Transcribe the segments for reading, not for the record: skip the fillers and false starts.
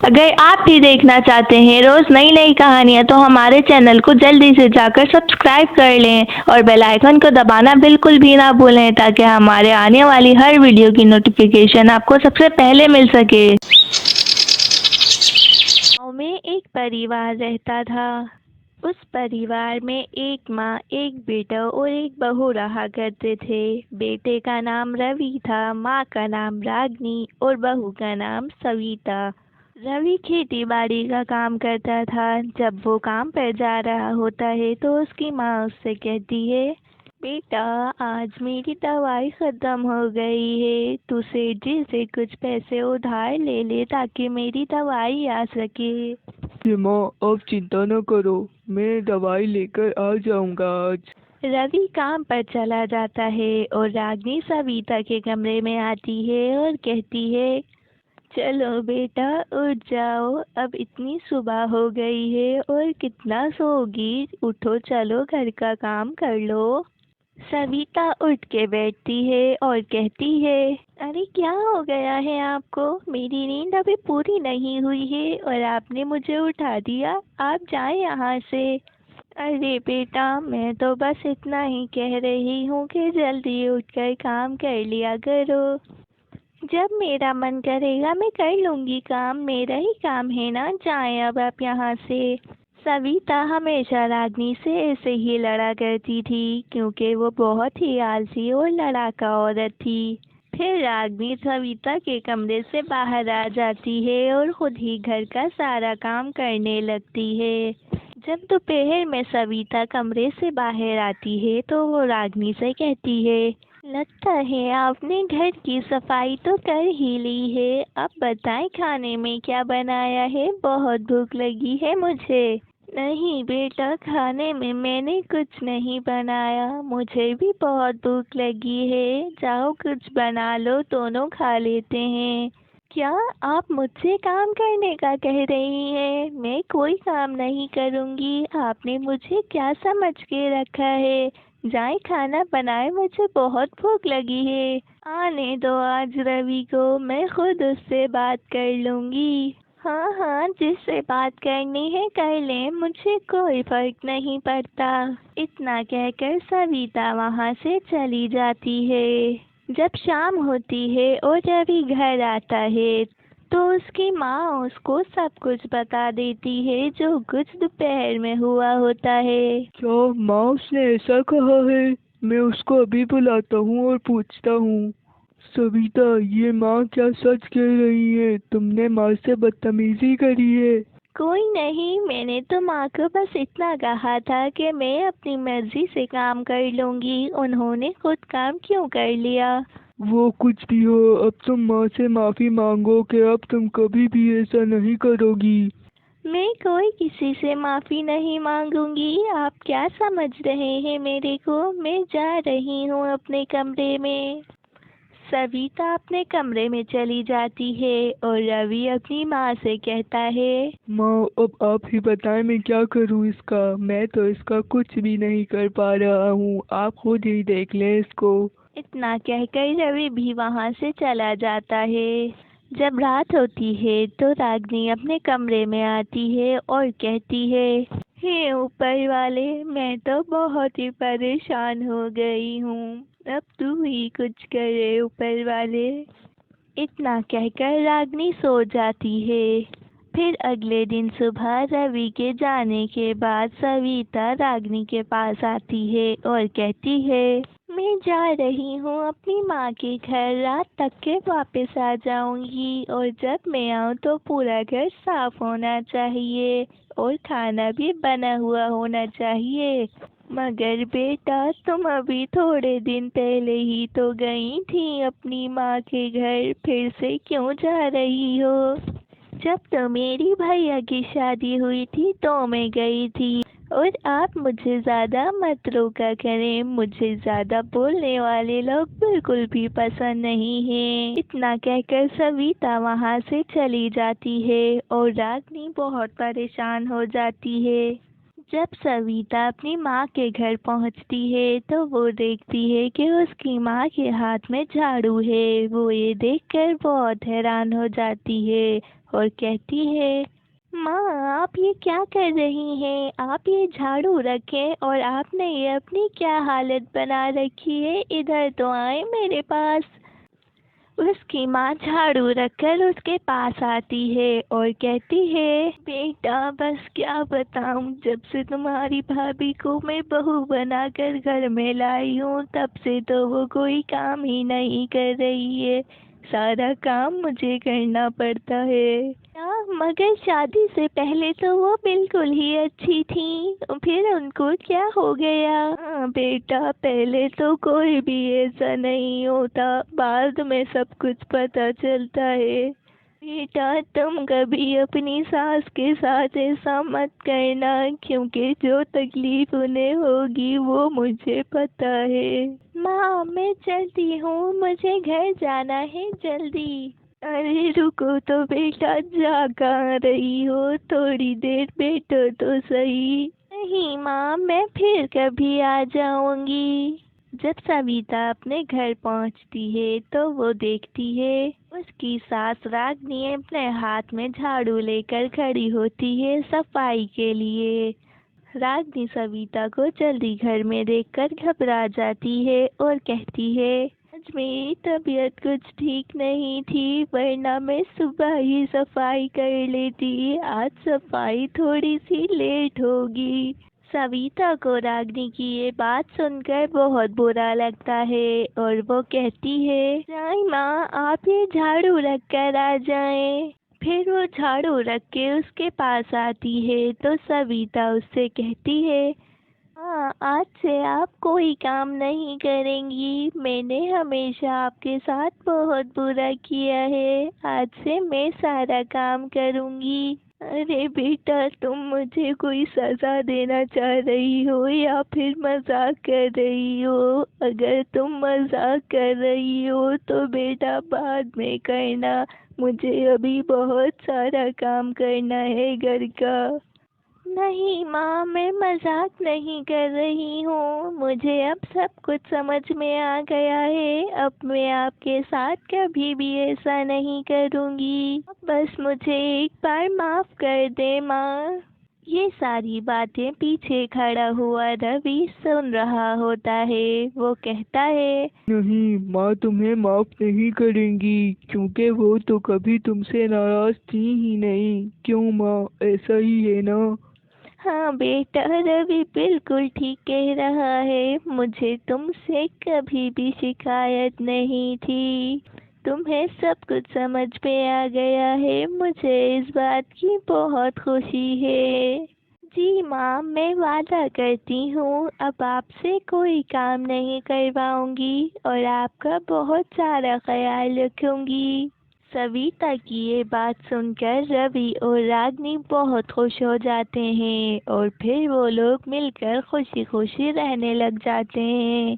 अगर आप भी देखना चाहते हैं रोज़ नई नई कहानियाँ तो हमारे चैनल को जल्दी से जाकर सब्सक्राइब कर लें और बेल आइकन को दबाना बिल्कुल भी ना भूलें ताकि हमारे आने वाली हर वीडियो की नोटिफिकेशन आपको सबसे पहले मिल सके। गाँव में एक परिवार रहता था। उस परिवार में एक माँ, एक बेटा और एक बहू रहा करते थे। बेटे का नाम रवि था, माँ का नाम रागनी और बहू का नाम सविता। रवि खेती बाड़ी का काम करता था। जब वो काम पर जा रहा होता है तो उसकी माँ उससे कहती है, बेटा आज मेरी दवाई ख़त्म हो गई है, तू सेठ जी से कुछ पैसे उधार ले ले ताकि मेरी दवाई आ सके। जी माँ, आप चिंता न करो, मैं दवाई लेकर आ जाऊंगा आज। रवि काम पर चला जाता है और रागिनी सविता के कमरे में आती है और कहती है, चलो बेटा उठ जाओ, अब इतनी सुबह हो गई है और कितना सोओगी, उठो चलो घर का काम कर लो। सविता उठ के बैठती है और कहती है, अरे क्या हो गया है आपको, मेरी नींद अभी पूरी नहीं हुई है और आपने मुझे उठा दिया, आप जाएं यहाँ से। अरे बेटा मैं तो बस इतना ही कह रही हूँ कि जल्दी उठकर काम कर लिया करो। जब मेरा मन करेगा मैं कर लूँगी काम, मेरा ही काम है ना, जाएं अब आप यहाँ से। सविता हमेशा रागिनी से ऐसे ही लड़ा करती थी क्योंकि वो बहुत ही आलसी और लड़ाका औरत थी। फिर रागिनी सविता के कमरे से बाहर आ जाती है और खुद ही घर का सारा काम करने लगती है। जब दोपहर में सविता कमरे से बाहर आती है तो वो रागिनी से कहती है, लगता है आपने घर की सफाई तो कर ही ली है, अब बताएं खाने में क्या बनाया है, बहुत भूख लगी है मुझे। नहीं बेटा, खाने में मैंने कुछ नहीं बनाया, मुझे भी बहुत भूख लगी है, जाओ कुछ बना लो, दोनों खा लेते हैं। क्या आप मुझसे काम करने का कह रही हैं? मैं कोई काम नहीं करूँगी, आपने मुझे क्या समझ के रखा है? जाएं खाना बनाए, मुझे बहुत भूख लगी है। आने दो आज रवि को, मैं खुद उससे बात कर लूँगी। हाँ हाँ, जिससे बात करनी है कर लें, मुझे कोई फर्क नहीं पड़ता। इतना कहकर सविता वहाँ से चली जाती है। जब शाम होती है और रवि घर आता है तो उसकी माँ उसको सब कुछ बता देती है जो कुछ दोपहर में हुआ होता है। क्या माँ उसने ऐसा कहा है? मैं उसको अभी बुलाता हूँ और पूछता हूँ। सविता, ये माँ क्या सच कह रही है? तुमने माँ से बदतमीजी करी है? कोई नहीं, मैंने तो माँ को बस इतना कहा था कि मैं अपनी मर्जी से काम कर लूँगी, उन्होंने खुद काम क्यों कर लिया। वो कुछ भी हो, अब तुम माँ से माफ़ी मांगो कि अब तुम कभी भी ऐसा नहीं करोगी। मैं कोई किसी से माफ़ी नहीं मांगूंगी, आप क्या समझ रहे हैं मेरे को, मैं जा रही हूँ अपने कमरे में। सविता अपने कमरे में चली जाती है और रवि अपनी माँ से कहता है, माँ, अब आप ही बताएं मैं क्या करूँ इसका। मैं तो इसका कुछ भी नहीं कर पा रहा हूँ, आप खुद ही देख लें इसको। इतना कहकर रवि भी वहाँ से चला जाता है। जब रात होती है तो रागिनी अपने कमरे में आती है और कहती है, हे ऊपर वाले, मैं तो बहुत ही परेशान हो गई हूँ, अब तू ही कुछ करे ऊपर वाले। इतना कहकर रागिनी सो जाती है। फिर अगले दिन सुबह रवि के जाने के बाद सविता रागिनी के पास आती है और कहती है, मैं जा रही हूँ अपनी माँ के घर, रात तक के वापस आ जाऊंगी और जब मैं आऊँ तो पूरा घर साफ होना चाहिए और खाना भी बना हुआ होना चाहिए। मगर बेटा, तुम अभी थोड़े दिन पहले ही तो गई थी अपनी माँ के घर, फिर से क्यों जा रही हो? जब तो मेरी भैया की शादी हुई थी तो मैं गई थी, और आप मुझे ज़्यादा मत रोका करें, मुझे ज़्यादा बोलने वाले लोग बिल्कुल भी पसंद नहीं हैं। इतना कहकर सविता वहाँ से चली जाती है और रागिनी बहुत परेशान हो जाती है। जब सविता अपनी माँ के घर पहुँचती है तो वो देखती है कि उसकी माँ के हाथ में झाड़ू है। वो ये देखकर बहुत हैरान हो जाती है और कहती है, माँ आप ये क्या कर रही हैं? आप ये झाड़ू रखें और आपने ये अपनी क्या हालत बना रखी है? इधर तो आए मेरे पास। उसकी माँ झाड़ू रखकर उसके पास आती है और कहती है, बेटा बस क्या बताऊँ, जब से तुम्हारी भाभी को मैं बहू बनाकर घर में लाई हूँ तब से तो वो कोई काम ही नहीं कर रही है। सारा काम मुझे करना पड़ता है। मगर शादी से पहले तो वो बिल्कुल ही अच्छी थी, फिर उनको क्या हो गया? हाँ बेटा, पहले तो कोई भी ऐसा नहीं होता, बाद में सब कुछ पता चलता है। बेटा तुम कभी अपनी सास के साथ ऐसा मत करना, क्योंकि जो तकलीफ उन्हें होगी वो मुझे पता है। माँ मैं चलती हूँ, मुझे घर जाना है जल्दी। अरे रुको तो बेटा, जा कहाँ रही हो? थोड़ी देर बैठो तो सही। नहीं माँ, मैं फिर कभी आ जाऊंगी। जब सविता अपने घर पहुंचती है तो वो देखती है उसकी सास रागनी अपने हाथ में झाड़ू लेकर खड़ी होती है सफाई के लिए। रागनी सविता को जल्दी घर में देखकर घबरा जाती है और कहती है, आज मेरी तबीयत कुछ ठीक नहीं थी, वरना मैं सुबह ही सफाई कर लेती। आज सफाई थोड़ी सी लेट होगी। सविता को रागनी की ये बात सुनकर बहुत बुरा लगता है और वो कहती है, जाए माँ आप ये झाड़ू रख कर आ जाएं। फिर वो झाड़ू रख के उसके पास आती है तो सविता उससे कहती है, हाँ आज से आप कोई काम नहीं करेंगी, मैंने हमेशा आपके साथ बहुत बुरा किया है, आज से मैं सारा काम करूँगी। अरे बेटा, तुम मुझे कोई सज़ा देना चाह रही हो या फिर मजाक कर रही हो? अगर तुम मजाक कर रही हो तो बेटा बाद में करना, मुझे अभी बहुत सारा काम करना है घर का। नहीं माँ, मैं मजाक नहीं कर रही हूँ, मुझे अब सब कुछ समझ में आ गया है। अब मैं आपके साथ कभी भी ऐसा नहीं करूँगी, बस मुझे एक बार माफ़ कर दे माँ। ये सारी बातें पीछे खड़ा हुआ रवि सुन रहा होता है। वो कहता है, नहीं माँ, तुम्हें माफ नहीं करेंगी, क्योंकि वो तो कभी तुमसे नाराज थी ही नहीं। क्यों माँ, ऐसा ही है ना? हाँ बेटा, रवि बिल्कुल ठीक कह रहा है, मुझे तुमसे कभी भी शिकायत नहीं थी। तुम्हें सब कुछ समझ में आ गया है, मुझे इस बात की बहुत खुशी है। जी माँ, मैं वादा करती हूँ अब आपसे कोई काम नहीं करवाऊंगी और आपका बहुत सारा ख्याल रखूंगी। सविता की ये बात सुनकर रवि और रागनी बहुत खुश हो जाते हैं और फिर वो लोग मिलकर खुशी खुशी रहने लग जाते हैं।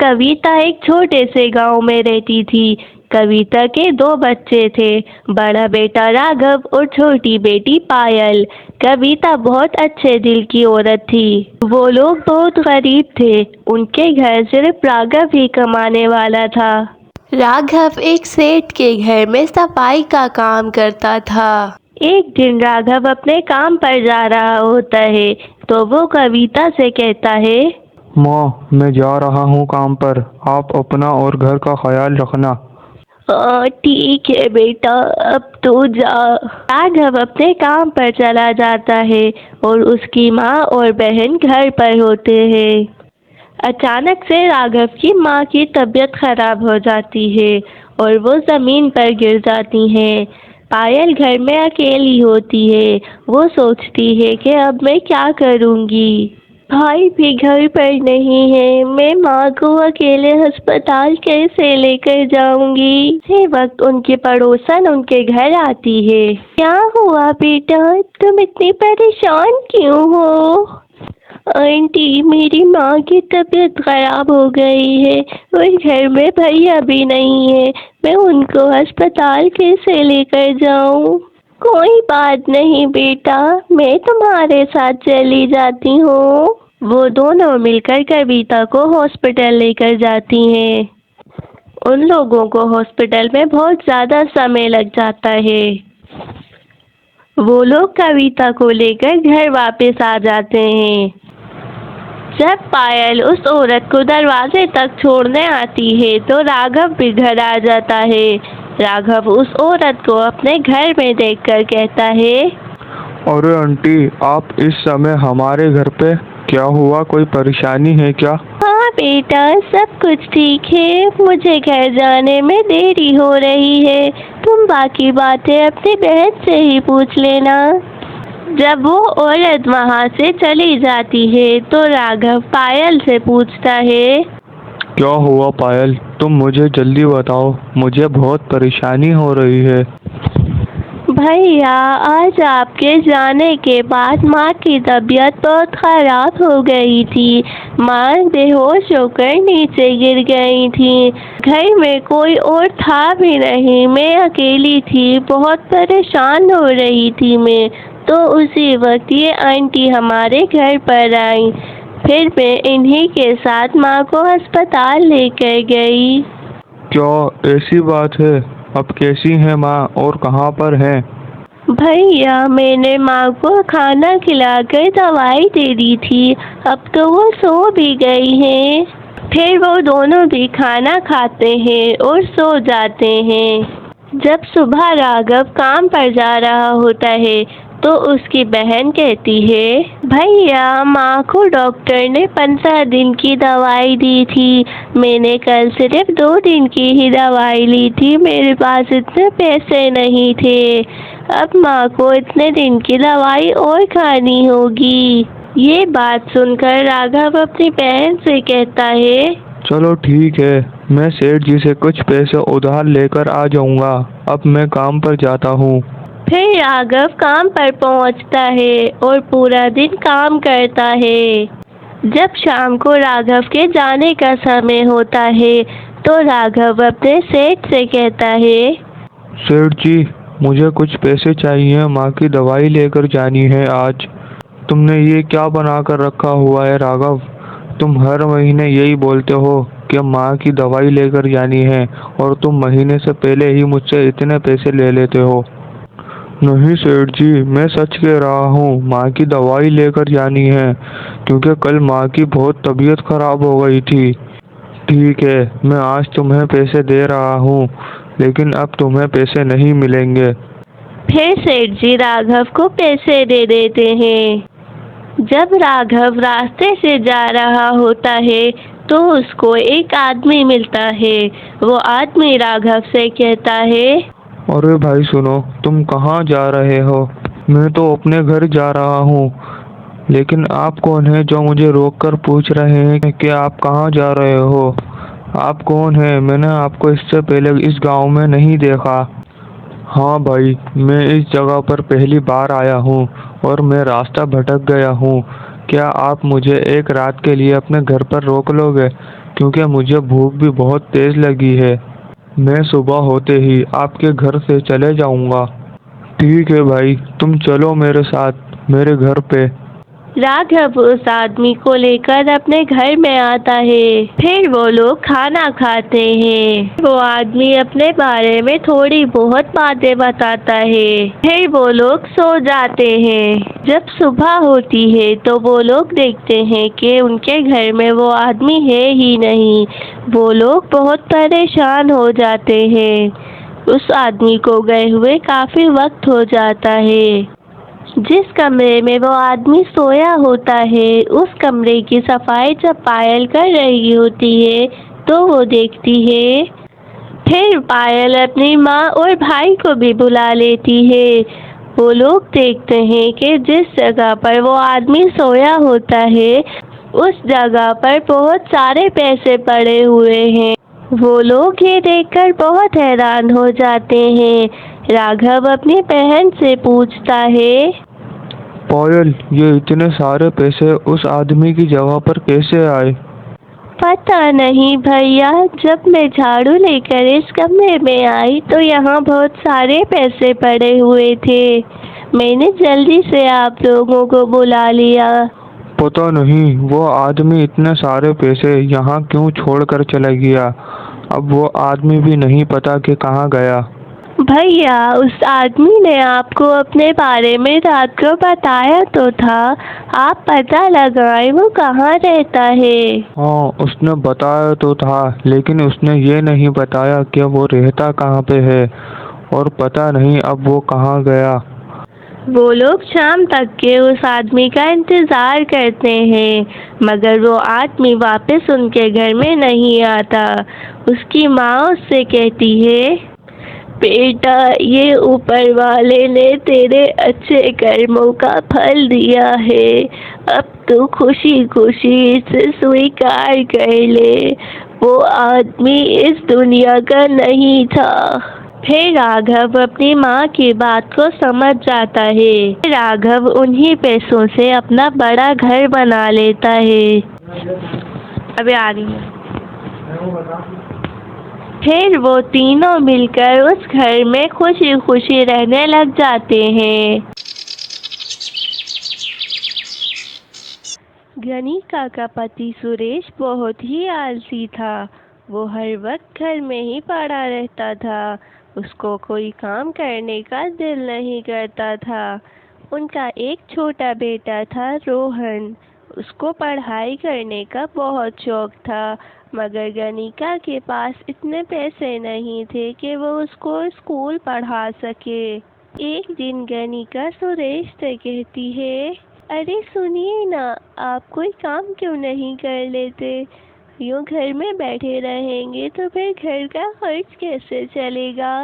कविता एक छोटे से गांव में रहती थी। कविता के दो बच्चे थे, बड़ा बेटा राघव और छोटी बेटी पायल। कविता बहुत अच्छे दिल की औरत थी। वो लोग बहुत गरीब थे, उनके घर सिर्फ राघव ही कमाने वाला था। राघव एक सेठ के घर में सफाई का काम करता था। एक दिन राघव अपने काम पर जा रहा होता है तो वो कविता से कहता है, माँ मैं जा रहा हूँ काम पर, आप अपना और घर का ख्याल रखना। ठीक है बेटा, अब तो जा। राघव अपने काम पर चला जाता है और उसकी माँ और बहन घर पर होते हैं। अचानक से राघव की माँ की तबीयत खराब हो जाती है और वो जमीन पर गिर जाती हैं। पायल घर में अकेली होती है। वो सोचती है कि अब मैं क्या करूँगी। भाई भी घर पर नहीं है, मैं माँ को अकेले अस्पताल कैसे लेकर जाऊंगी। इसी वक्त उनकी पड़ोसन उनके घर आती है। क्या हुआ बेटा, तुम इतनी परेशान क्यों हो? आंटी, मेरी माँ की तबीयत खराब हो गई है और घर में भैया भी नहीं है, मैं उनको अस्पताल कैसे लेकर जाऊँ? कोई बात नहीं बेटा, मैं तुम्हारे साथ चली जाती हूँ। वो दोनों मिलकर कविता को हॉस्पिटल लेकर जाती हैं। उन लोगों को हॉस्पिटल में बहुत ज़्यादा समय लग जाता है। वो लोग कविता को लेकर घर वापस आ जाते हैं। जब पायल उस औरत को दरवाजे तक छोड़ने आती है तो राघव भी घर आ जाता है। राघव उस औरत को अपने घर में देखकर कहता है, अरे आंटी, आप इस समय हमारे घर पे? क्या हुआ, कोई परेशानी है क्या? हाँ बेटा, सब कुछ ठीक है। मुझे घर जाने में देरी हो रही है। तुम बाकी बातें अपनी बहन से ही पूछ लेना। जब वो औरत वहाँ से चली जाती है तो राघव पायल से पूछता है, क्या हुआ पायल, तुम मुझे जल्दी बताओ, मुझे बहुत परेशानी हो रही है। भैया, आज आपके जाने के बाद माँ की तबीयत बहुत खराब हो गई थी। माँ बेहोश होकर नीचे गिर गई थी। घर में कोई और था भी नहीं, मैं अकेली थी। बहुत परेशान हो रही थी मैं। तो उसी वक्त ये आंटी हमारे घर पर आई। फिर मैं इन्हीं के साथ माँ को अस्पताल लेकर गई। क्या ऐसी बात है? अब कैसी है माँ और कहाँ पर है? भैया, मैंने माँ को खाना खिलाकर दवाई दे दी थी। अब तो वो सो भी गई हैं। फिर वो दोनों भी खाना खाते हैं और सो जाते हैं। जब सुबह राघव काम पर जा रहा होता है तो उसकी बहन कहती है, भैया, माँ को डॉक्टर ने 15 दिन की दवाई दी थी। मैंने कल सिर्फ 2 दिन की ही दवाई ली थी। मेरे पास इतने पैसे नहीं थे। अब माँ को इतने दिन की दवाई और खानी होगी। ये बात सुनकर राघव अपनी बहन से कहता है, चलो ठीक है, मैं सेठ जी से कुछ पैसे उधार लेकर आ जाऊंगा। अब मैं काम पर जाता हूँ। फिर राघव काम पर पहुंचता है और पूरा दिन काम करता है। जब शाम को राघव के जाने का समय होता है तो राघव अपने सेठ से कहता है, सेठ जी, मुझे कुछ पैसे चाहिए, माँ की दवाई लेकर जानी है आज। तुमने ये क्या बना कर रखा हुआ है राघव? तुम हर महीने यही बोलते हो कि माँ की दवाई लेकर जानी है और तुम महीने से पहले ही मुझसे इतने पैसे ले लेते हो। नहीं सेठ जी, मैं सच कह रहा हूँ, माँ की दवाई लेकर जानी है क्योंकि कल माँ की बहुत तबीयत खराब हो गई थी। ठीक है, मैं आज तुम्हें पैसे दे रहा हूँ, लेकिन अब तुम्हें पैसे नहीं मिलेंगे। फिर सेठ जी राघव को पैसे दे देते हैं। जब राघव रास्ते से जा रहा होता है तो उसको एक आदमी मिलता है। वो आदमी राघव से कहता है, अरे भाई सुनो, तुम कहाँ जा रहे हो? मैं तो अपने घर जा रहा हूँ, लेकिन आप कौन है जो मुझे रोककर पूछ रहे हैं कि आप कहाँ जा रहे हो? आप कौन है? मैंने आपको इससे पहले इस गांव में नहीं देखा। हाँ भाई, मैं इस जगह पर पहली बार आया हूँ और मैं रास्ता भटक गया हूँ। क्या आप मुझे एक रात के लिए अपने घर पर रोक लोगे? क्योंकि मुझे भूख भी बहुत तेज लगी है। मैं सुबह होते ही आपके घर से चले जाऊंगा। ठीक है भाई, तुम चलो मेरे साथ मेरे घर पे। राघव उस आदमी को लेकर अपने घर में आता है। फिर वो लोग खाना खाते हैं। वो आदमी अपने बारे में थोड़ी बहुत बातें बताता है। फिर वो लोग सो जाते हैं। जब सुबह होती है तो वो लोग देखते हैं कि उनके घर में वो आदमी है ही नहीं। वो लोग बहुत परेशान हो जाते हैं। उस आदमी को गए हुए काफी वक्त हो जाता है। जिस कमरे में वो आदमी सोया होता है उस कमरे की सफाई जब पायल कर रही होती है तो वो देखती है। फिर पायल अपनी माँ और भाई को भी बुला लेती है। वो लोग देखते हैं कि जिस जगह पर वो आदमी सोया होता है उस जगह पर बहुत सारे पैसे पड़े हुए हैं। वो लोग ये देखकर बहुत हैरान हो जाते हैं। राघव अपनी बहन से पूछता है, पायल, ये इतने सारे पैसे उस आदमी की जगह पर कैसे आए? पता नहीं भैया, जब मैं झाड़ू लेकर इस कमरे में आई तो यहाँ बहुत सारे पैसे पड़े हुए थे। मैंने जल्दी से आप लोगों को बुला लिया। पता नहीं वो आदमी इतने सारे पैसे यहाँ क्यों छोड़ कर चला गया। अब वो आदमी भी नहीं पता कि कहाँ गया। भैया, उस आदमी ने आपको अपने बारे में रात को बताया तो था। आप पता लगाएं वो कहाँ रहता है। हाँ, उसने बताया तो था, लेकिन उसने ये नहीं बताया कि वो रहता कहाँ पे है, और पता नहीं अब वो कहाँ गया। वो लोग शाम तक के उस आदमी का इंतज़ार करते हैं, मगर वो आदमी वापस उनके घर में नहीं आता। उसकी माँ उससे कहती है, बेटा, ये ऊपर वाले ने तेरे अच्छे कर्मों का फल दिया है। अब तू खुशी खुशी इसे स्वीकार कर ले। वो आदमी इस दुनिया का नहीं था। फिर राघव अपनी माँ की बात को समझ जाता है। राघव उन्हीं पैसों से अपना बड़ा घर बना लेता है। अभी आ रही है। फिर वो तीनों मिलकर उस घर में खुशी खुशी रहने लग जाते हैं। गणिका का पति सुरेश बहुत ही आलसी था। वो हर वक्त घर में ही पड़ा रहता था। उसको कोई काम करने का दिल नहीं करता था। उनका एक छोटा बेटा था, रोहन। उसको पढ़ाई करने का बहुत शौक था, मगर गणिका के पास इतने पैसे नहीं थे कि वो उसको स्कूल पढ़ा सके। एक दिन गणिका सुरेश से कहती है, अरे सुनिए ना, आप कोई काम क्यों नहीं कर लेते? यूँ घर में बैठे रहेंगे तो फिर घर का खर्च कैसे चलेगा?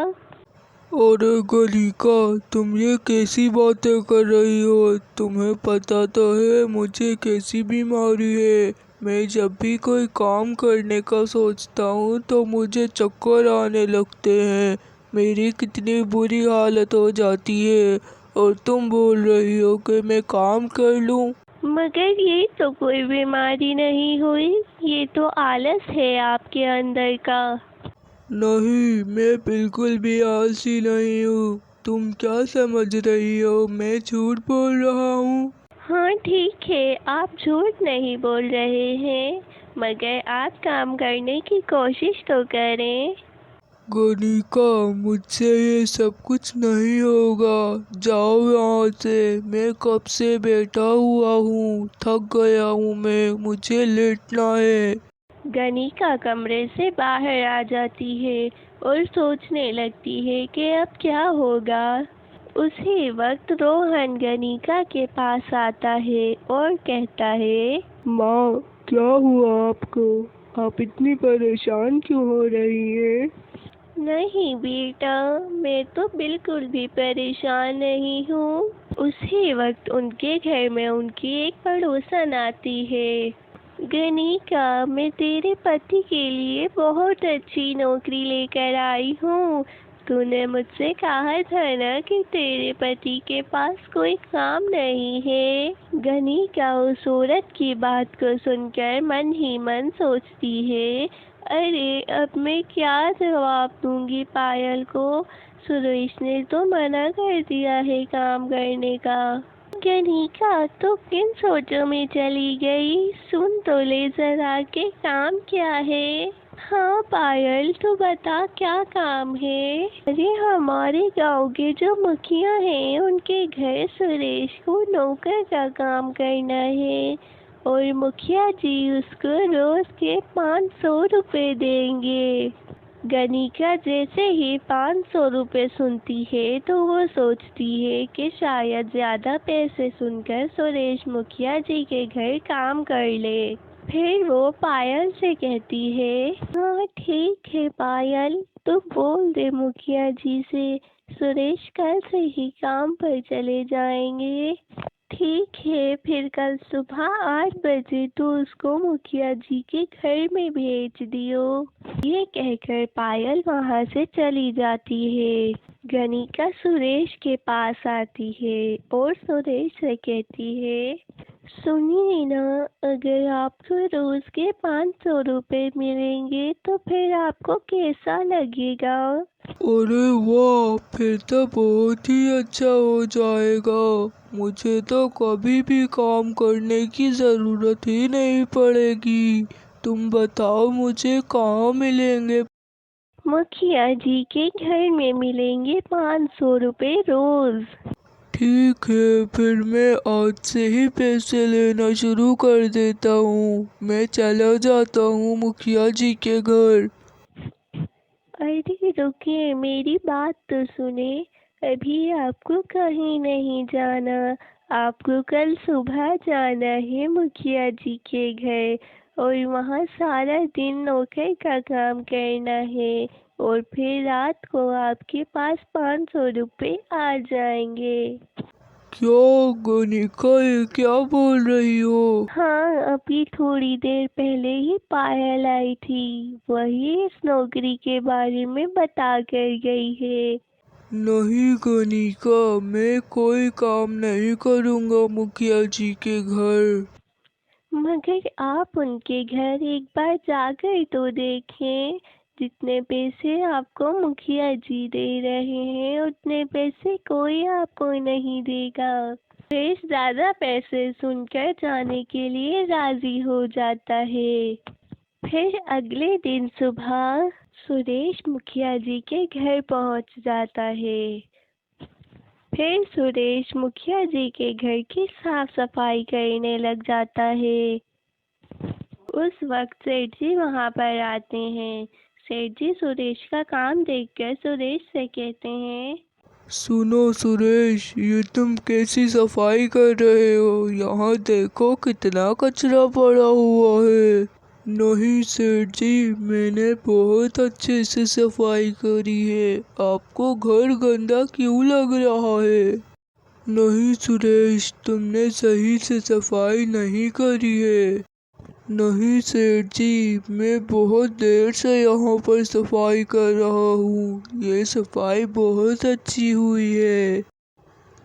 अरे गलिका, तुम ये कैसी बातें कर रही हो? तुम्हें पता तो है मुझे कैसी बीमारी है। मैं जब भी कोई काम करने का सोचता हूँ तो मुझे चक्कर आने लगते हैं। मेरी कितनी बुरी हालत हो जाती है, और तुम बोल रही हो कि मैं काम कर लूँ? मगर ये तो कोई बीमारी नहीं हुई, ये तो आलस है आपके अंदर का। नहीं, मैं बिल्कुल भी आलसी नहीं हूँ। तुम क्या समझ रही हो? मैं झूठ बोल रहा हूँ? हाँ ठीक है, आप झूठ नहीं बोल रहे हैं, मगर आप काम करने की कोशिश तो करें। गणिका, मुझसे ये सब कुछ नहीं होगा। जाओ यहाँ से। मैं कब से बैठा हुआ हूँ, थक गया हूँ मैं, मुझे लेटना है। गणिका कमरे से बाहर आ जाती है और सोचने लगती है कि अब क्या होगा। उसी वक्त रोहन गणिका के पास आता है और कहता है, माँ, क्या हुआ आपको? आप इतनी परेशान क्यों हो रही हैं? नहीं बेटा, मैं तो बिल्कुल भी परेशान नहीं हूँ। उसी वक्त उनके घर में उनकी एक पड़ोसन आती है। गणिका, मैं तेरे पति के लिए बहुत अच्छी नौकरी लेकर आई हूँ। तूने मुझसे कहा था ना कि तेरे पति के पास कोई काम नहीं है। गणिका उस औरत की बात को सुनकर मन ही मन सोचती है, अरे अब मैं क्या जवाब दूंगी पायल को? सुरेश ने तो मना कर दिया है काम करने का। गणिका तो किन सोचों में चली गई? सुन तो ले जरा के काम क्या है। हाँ पायल, तू बता क्या काम है? अरे हमारे गांव के जो मुखिया हैं उनके घर सुरेश को नौकर का काम करना है, और मुखिया जी उसको रोज के 500 रुपए देंगे। गणिका जैसे ही 500 रुपए सुनती है तो वो सोचती है कि शायद ज़्यादा पैसे सुनकर सुरेश मुखिया जी के घर काम कर ले। फिर वो पायल से कहती है, हाँ ठीक है पायल, तो बोल दे मुखिया जी से, सुरेश कल से ही काम पर चले जाएंगे। ठीक है, फिर कल सुबह 8 बजे तो उसको मुखिया जी के घर में भेज दियो। ये कहकर पायल वहाँ से चली जाती है। गणिका सुरेश के पास आती है और सुरेश से कहती है, सुनिए ना, अगर आपको रोज के 500 रुपए मिलेंगे तो फिर आपको कैसा लगेगा? अरे वाह, फिर तो बहुत ही अच्छा हो जाएगा। मुझे तो कभी भी काम करने की ज़रूरत ही नहीं पड़ेगी। तुम बताओ मुझे कहाँ मिलेंगे मुखिया जी के घर में मिलेंगे 500 रुपये रोज। ठीक है, फिर मैं आज से ही पैसे लेना शुरू कर देता हूँ। मैं चला जाता हूँ मुखिया जी के घर। अरे रुकिए, मेरी बात तो सुने। अभी आपको कहीं नहीं जाना। आपको कल सुबह जाना है मुखिया जी के घर और वहाँ सारा दिन नौकर का काम करना है और फिर रात को आपके पास 500 रुपये आ जाएंगे। क्या गनिका, ये क्या बोल रही हो? हाँ, अभी थोड़ी देर पहले ही पायल आई थी, वही इस नौकरी के बारे में बता कर गई है। नहीं गनिका, मैं कोई काम नहीं करूँगा मुखिया जी के घर। मगर आप उनके घर एक बार जाकर तो देखें। जितने पैसे आपको मुखिया जी दे रहे हैं उतने पैसे कोई आपको नहीं देगा। सुरेश ज्यादा पैसे सुनकर जाने के लिए राजी हो जाता है। फिर अगले दिन सुबह सुरेश मुखिया जी के घर पहुंच जाता है। फिर सुरेश मुखिया जी के घर की साफ सफाई करने लग जाता है। उस वक्त सेठ जी वहां पर आते हैं। सेठ जी सुरेश का काम देखकर सुरेश से कहते हैं, सुनो सुरेश, ये तुम कैसी सफाई कर रहे हो? यहाँ देखो कितना कचरा पड़ा हुआ है। नहीं सेठ जी, मैंने बहुत अच्छे से सफाई करी है। आपको घर गंदा क्यों लग रहा है? नहीं सुरेश, तुमने सही से सफाई नहीं करी है। नहीं सेठ जी, मैं बहुत देर से यहाँ पर सफाई कर रहा हूँ। ये सफाई बहुत अच्छी हुई है।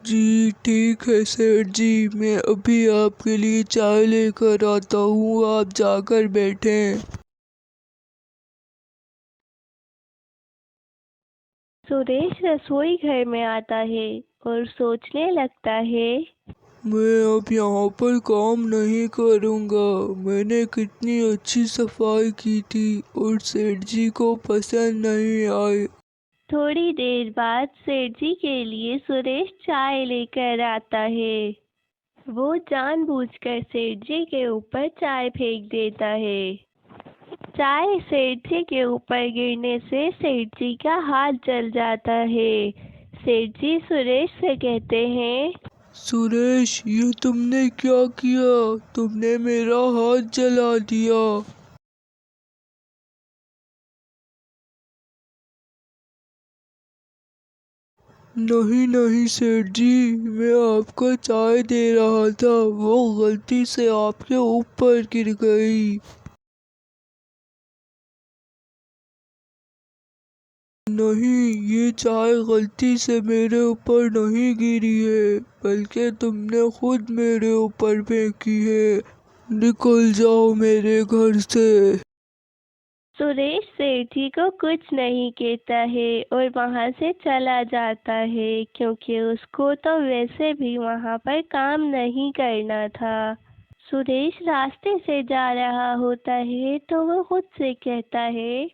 जी ठीक है सेठ जी, मैं अभी आपके लिए चाय लेकर आता हूँ, आप जाकर बैठें। सुरेश रसोई घर में आता है और सोचने लगता है, मैं अब यहाँ पर काम नहीं करूँगा। मैंने कितनी अच्छी सफाई की थी और सेठ जी को पसंद नहीं आई। थोड़ी देर बाद सेठ जी के लिए सुरेश चाय लेकर आता है। वो जानबूझकर सेठ जी के ऊपर चाय फेंक देता है। चाय सेठ जी के ऊपर गिरने से सेठ जी का हाथ जल जाता है। सेठ जी सुरेश से कहते हैं, सुरेश, ये तुमने क्या किया? तुमने मेरा हाथ जला दिया। नहीं नहीं सेठ जी, मैं आपको चाय दे रहा था, वो गलती से आपके ऊपर गिर गई। नहीं, ये चाय गलती से मेरे ऊपर नहीं गिरी है, बल्कि तुमने खुद मेरे ऊपर फेंकी है। निकल जाओ मेरे घर से। सुरेश सेठ जी को कुछ नहीं कहता है और वहां से चला जाता है, क्योंकि उसको तो वैसे भी वहां पर काम नहीं करना था। सुरेश रास्ते से जा रहा होता है तो वो खुद से कहता है,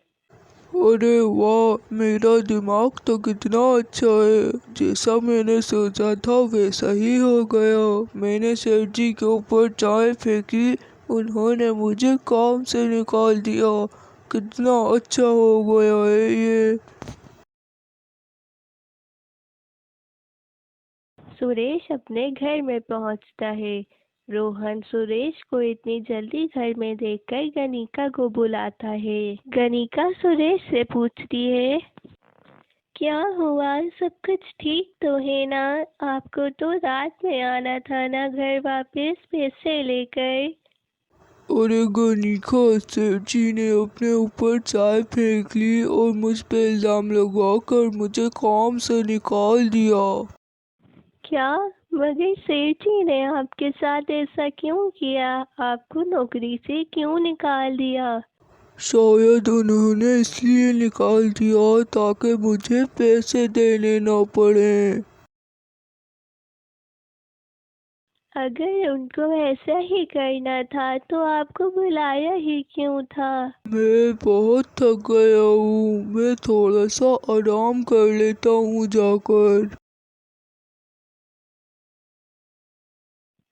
अरे वाह, मेरा दिमाग तो कितना अच्छा है। जैसा मैंने सोचा था वैसा ही हो गया। मैंने सेठ जी के ऊपर चाय फेंकी, उन्होंने मुझे काम से निकाल दिया। कितना अच्छा हो गया है ये। सुरेश अपने घर में पहुंचता है। रोहन सुरेश को इतनी जल्दी घर में देखकर गनिका को बुलाता है। गनिका सुरेश से पूछती है, क्या हुआ, सब कुछ ठीक तो है ना? आपको तो रात में आना था ना घर वापस पैसे लेकर। अरे गनिका, सेठ जी ने अपने ऊपर चाय फेंक ली और मुझ पे इल्जाम लगाकर मुझे काम से निकाल दिया। क्या? मगर सेठ जी ने आपके साथ ऐसा क्यों किया? आपको नौकरी से क्यों निकाल दिया? शायद उन्होंने इसलिए निकाल दिया ताकि मुझे पैसे देने न पड़े। अगर उनको ऐसा ही करना था तो आपको बुलाया ही क्यों था? मैं बहुत थक गया हूँ, मैं थोड़ा सा आराम कर लेता हूँ जाकर।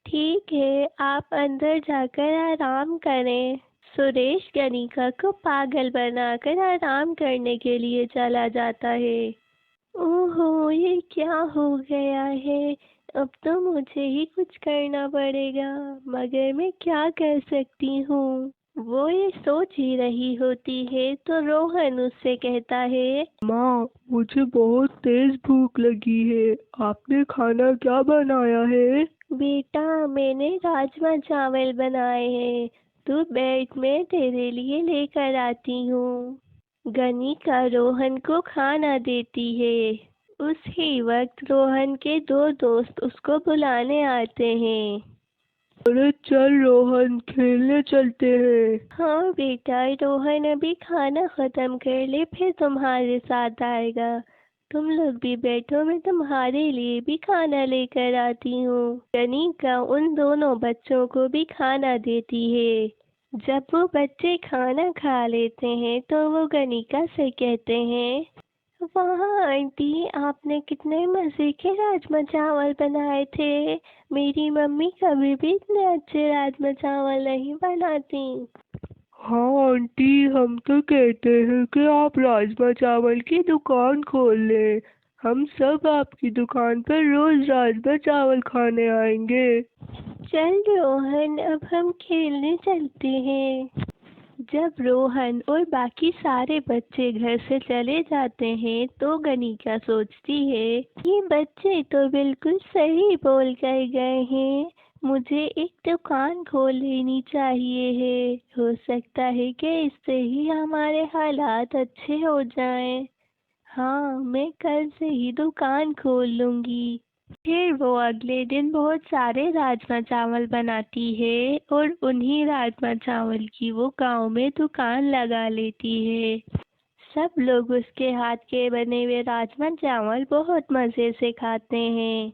ठीक है, आप अंदर जाकर आराम करें। सुरेश गणिका को पागल बनाकर आराम करने के लिए चला जाता है। ओहो, ये क्या हो गया है? अब तो मुझे ही कुछ करना पड़ेगा, मगर मैं क्या कर सकती हूँ? वो ये सोच ही रही होती है तो रोहन उससे कहता है, माँ, मुझे बहुत तेज भूख लगी है, आपने खाना क्या बनाया है? बेटा मैंने राजमा चावल बनाए हैं, तू बैठ, मैं तेरे लिए लेकर आती हूँ। गनिका रोहन को खाना देती है। उसी वक्त रोहन के दो दोस्त उसको बुलाने आते हैं। अरे चल रोहन, खेलने चलते हैं। हाँ बेटा, रोहन अभी खाना खत्म कर ले फिर तुम्हारे साथ आएगा। तुम लोग भी बैठो, मैं तुम्हारे लिए भी खाना लेकर आती हूँ। गनिका उन दोनों बच्चों को भी खाना देती है। जब वो बच्चे खाना खा लेते हैं तो वो गनिका से कहते हैं, वाह आंटी, आपने कितने मज़े के राजमा चावल बनाए थे। मेरी मम्मी कभी भी इतने अच्छे राजमा चावल नहीं बनाती। हाँ आंटी, हम तो कहते हैं कि आप राजमा चावल की दुकान खोल लें। हम सब आपकी दुकान पर रोज राजमा चावल खाने आएंगे। चल रोहन, अब हम खेलने चलते हैं। जब रोहन और बाकी सारे बच्चे घर से चले जाते हैं तो गनिका सोचती है, ये बच्चे तो बिल्कुल सही बोल कर गए हैं। मुझे एक दुकान खोल लेनी चाहिए है। हो सकता है कि इससे ही हमारे हालात अच्छे हो जाएं। हाँ, मैं कल से ही दुकान खोल लूँगी। फिर वो अगले दिन बहुत सारे राजमा चावल बनाती है और उन्हीं राजमा चावल की वो गांव में दुकान लगा लेती है। सब लोग उसके हाथ के बने हुए राजमा चावल बहुत मज़े से खाते हैं।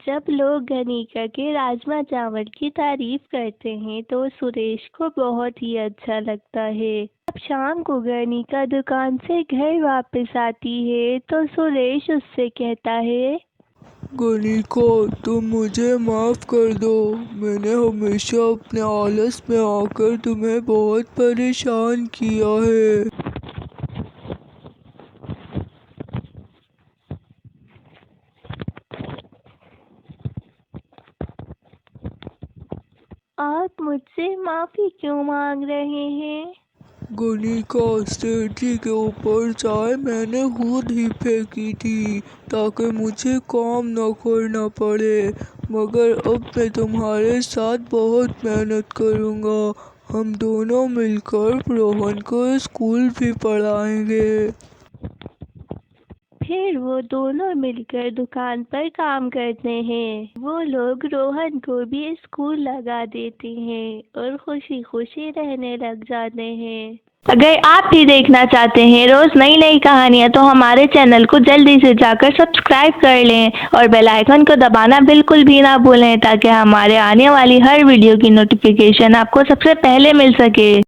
जब लोग गनिका के राजमा चावल की तारीफ करते हैं तो सुरेश को बहुत ही अच्छा लगता है। अब शाम को गनिका दुकान से घर वापस आती है तो सुरेश उससे कहता है, गनिका, तुम मुझे माफ कर दो। मैंने हमेशा अपने आलस में आकर तुम्हें बहुत परेशान किया है। आप मुझसे माफ़ी क्यों मांग रहे हैं? गनिका, सेठ जी के ऊपर चाय मैंने खुद ही फेंकी थी ताकि मुझे काम न करना पड़े, मगर अब मैं तुम्हारे साथ बहुत मेहनत करूँगा। हम दोनों मिलकर रोहन को स्कूल भी पढ़ाएंगे। फिर वो दोनों मिलकर दुकान पर काम करते हैं। वो लोग रोहन को भी स्कूल लगा देते हैं और खुशी खुशी रहने लग जाते हैं। अगर आप भी देखना चाहते हैं रोज नई नई कहानियाँ तो हमारे चैनल को जल्दी से जाकर सब्सक्राइब कर लें और बेल आइकन को दबाना बिल्कुल भी ना भूलें ताकि हमारे आने वाली हर वीडियो की नोटिफिकेशन आपको सबसे पहले मिल सके।